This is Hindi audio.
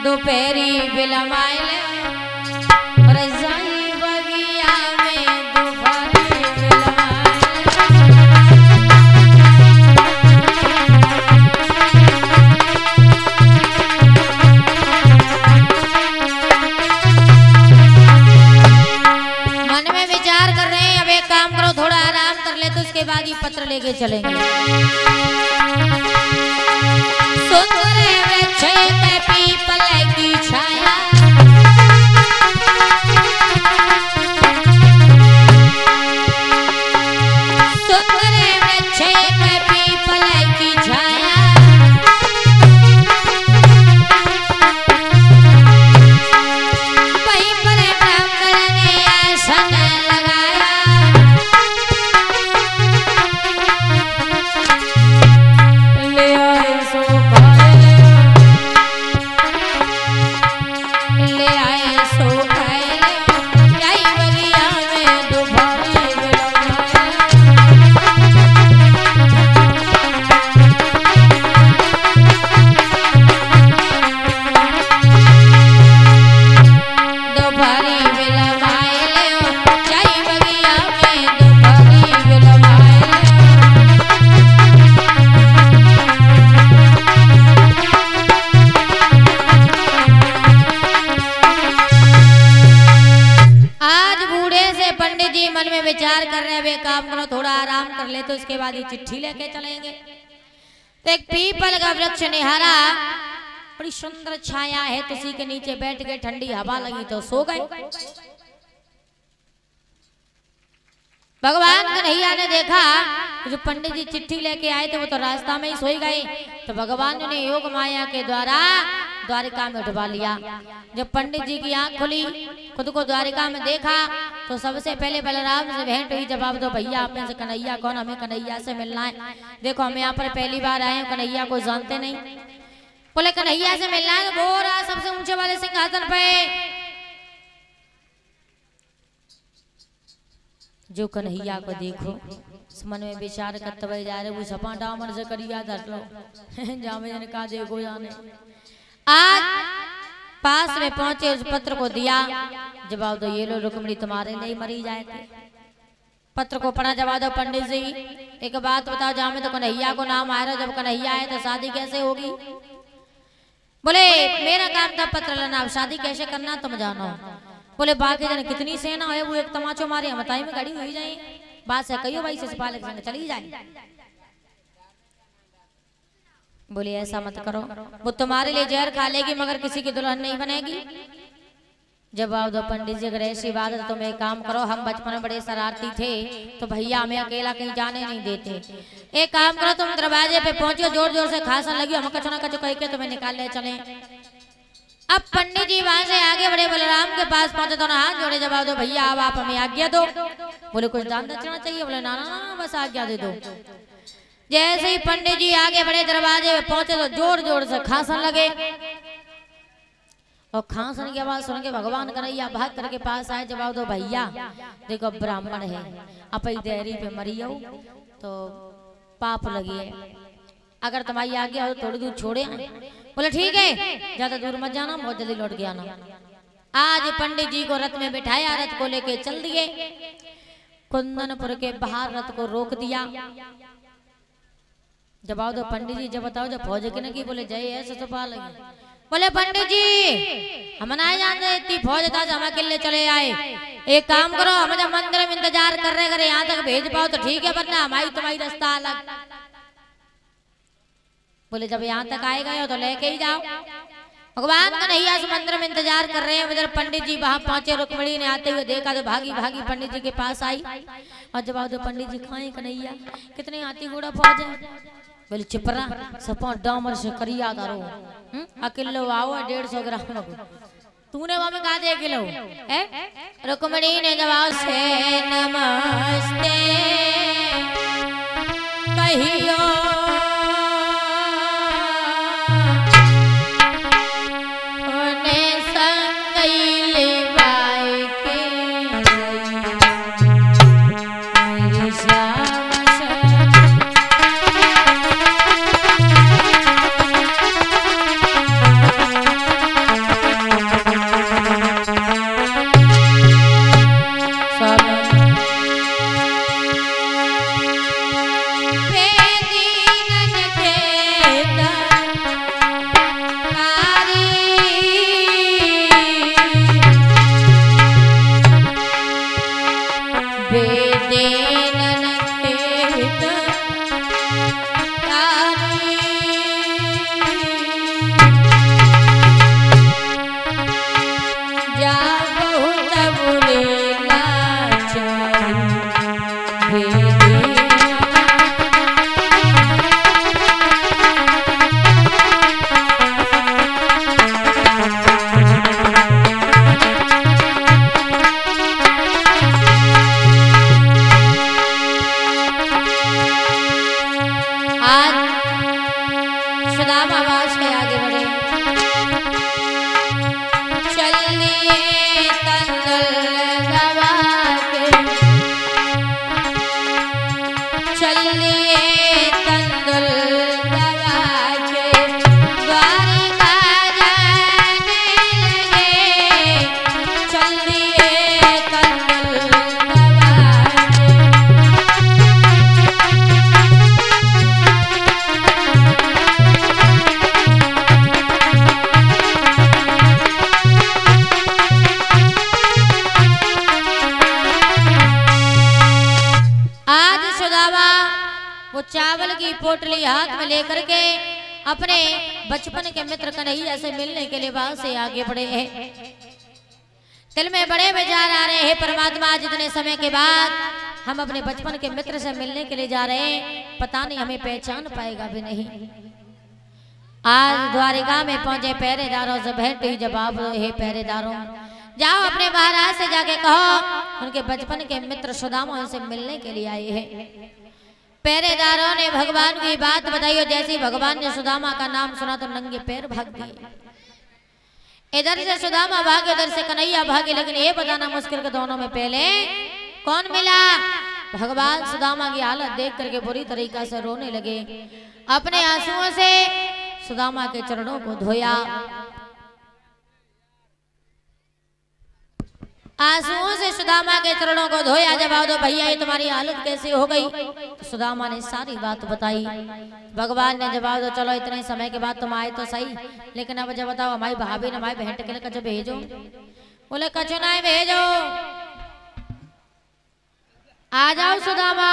दोपहरी बिलमाइले रजाई बगिया में दोपहरी मन में विचार कर रहे हैं। अब एक काम करो, थोड़ा आराम कर ले तो उसके बाद ही पत्र लेके चलेंगे। पीपल की छाया सुंदर वृक्ष में पीपल की छाया वहीं पर ब्राह्मण ने आसन लगाया। ले आए सो विचार कर रहे हैं। वे काम करो, थोड़ा आराम कर ले तो इसके बाद ये चिट्ठी लेके चलेंगे। तो एक पीपल का वृक्ष निहारा, बड़ी सुंदर छाया है, तो उसी के नीचे बैठ के ठंडी हवा लगी तो सो गए। भगवान कन्हैया ने देखा जो पंडित जी चिट्ठी लेके आए थे वो तो रास्ता में ही सोई गए। तो भगवान ने योग माया के द्वारा द्वारिका में उठवा लिया। जब पंडित जी की आंख खुली, खुद को द्वारिका में देखा, तो सबसे पहले बलराम से भेंट हुई। जवाब दो भैया, आप में से कन्हैया कौन? हमें कन्हैया से मिलना है। देखो हम यहाँ पर पहली बार आए हैं, कन्हैया को जानते नहीं। बोले कन्हैया से मिलना है तो वो रहा सबसे ऊंचे वाले सिंहासन पे। जो कन्हैया को देखो मन में विचार करते जा रहे, वो सपा डामर से करिया धर लो जामे कहा देखो जाने। आज पास में पहुंचे, उस पत्र को दिया। जवाब दो ये लो रुक्मिणी तुम्हारे लिए मरी जाए थे। पत्र को पढ़ा। जवाब दो पंडित जी एक बात बताओ, जामे तो कन्हैया को नाम आ रहा, जब कन्हैया है तो शादी कैसे होगी? बोले मेरा काम था पत्र लेना, अब शादी कैसे करना तुम जानो। बोले बाकी जन कितनी सेना है, वो एक तमाचो मारे हमताई में गाड़ी हुई जाए। बात से कहियो भाई से सिपाही के संग चली जाए। बोले ऐसा मत करो, वो तुम्हारे लिए जहर खा लेगी मगर किसी की दुल्हन नहीं बनेगी। जवाब दो पंडित जी अगर ऐसी बात है तो तुम एक काम करो, हम बचपन में बड़े शरारती थे तो भैया हमें अकेला कहीं जाने नहीं देते। एक काम करो तुम दरवाजे पे पहुंचो, जोर जोर से खांसन लगी, हम कचो ना कचो कह के तुम्हें निकाल ले चले। अब पंडित जी वहां से आगे बड़े बलराम के पास पहुंचे तो हाथ जोड़े। जवाब दो भैया अब आप हमें आज्ञा दो। बोले कुछ दान दक्षिणा चाहिए? बोले ना ना ना बस आज्ञा दे दो। जैसे ही पंडित जी आगे बड़े दरवाजे में पहुंचे तो जोर जोर से खांसन लगे। और खांसन की आवाज सुन के भगवान कन्हैया भाग करके पास आए। जवाब दो भैया देखो ब्राह्मण है, अपनी देहरी पे मरी हो तो पाप लगी है, अगर तुम्हारी आज्ञा हो तो थोड़ी दूर छोड़े। बोले ठीक है, ज्यादा दूर मत जाना, बहुत जल्दी लौट के आना। आज पंडित जी को रथ में बिठाया, रथ को लेके चल दिए। कुंदनपुर के बाहर रथ को रोक दिया। जवाब दो पंडित जी जब बताओ जब फौज के न की? बोले जय ऐसे तो पा लगी। बोले पंडित जी हम ना जानते इतनी फौज था, हम अकेले चले आए। एक काम करो, हम जब मंदिर में इंतजार कर रहे, अगर यहाँ तक भेज पाओ तो ठीक है, वरना हमारी तुम्हारी रास्ता अलग। बोले जब यहाँ तक आए गए हो तो लेके ही जाओ। भगवान कन्हैया से मंदिर में इंतजार कर रहे हैं। उधर पंडित जी वहां पहुंचे, रुक्मिणी ने आते हुए देखा तो भागी भागी पंडित जी के पास आई। और जब तो पंडित जी खाए कन्हैया कितने हाथी घोड़ा फौज है? बोले चिपरा सपा डामर से करिया दारो अकेलो आओ 150 ग्राम तूने वहां में कहा दे किलो। रुक्मिणी ने जवाब से नमस्ते कहियो पोटली हाथ में लेकर के अपने बचपन के मित्र कन्हैया से मिलने के लिए वहां से आगे बढ़े हैं। दिल में बड़े विचार आ रहे हैं, परमात्मा जितने समय के बाद हम अपने बचपन के मित्र से मिलने के लिए जा रहे हैं, पता नहीं हमें पहचान पाएगा भी नहीं। आज द्वारिका में पहुंचे पहरेदारों से भेंट हुई, जवाब हे पहरेदारों, जाओ अपने महाराज से जाके कहो उनके बचपन के मित्र सुदामा से मिलने के लिए आए हैं। पहरेदारों ने भगवान की बात बताई और जैसे भगवान ने सुदामा का नाम सुना तो नंगे पैर भाग दिए। इधर से सुदामा भागे, उधर से कन्हैया भागे, लेकिन ये बताना मुश्किल के दोनों में पहले कौन मिला। भगवान सुदामा की हालत देख करके बुरी तरीका से रोने लगे। अपने आंसुओं से सुदामा के चरणों को धोया, आंसुओं से सुदामा के चरणों को धोया। जब आओ तो भैया ये तुम्हारी हालत कैसे हो गई, तो सुदामा ने सारी बात बताई। भगवान ने जवाब दो, चलो इतने समय के बाद तुम आए तो सही, लेकिन अब जब बताओ हमारी भाभी ने हमारी बहन के लिए कचो भेजो। बोले कचो ना भेजो, आ जाओ सुदामा।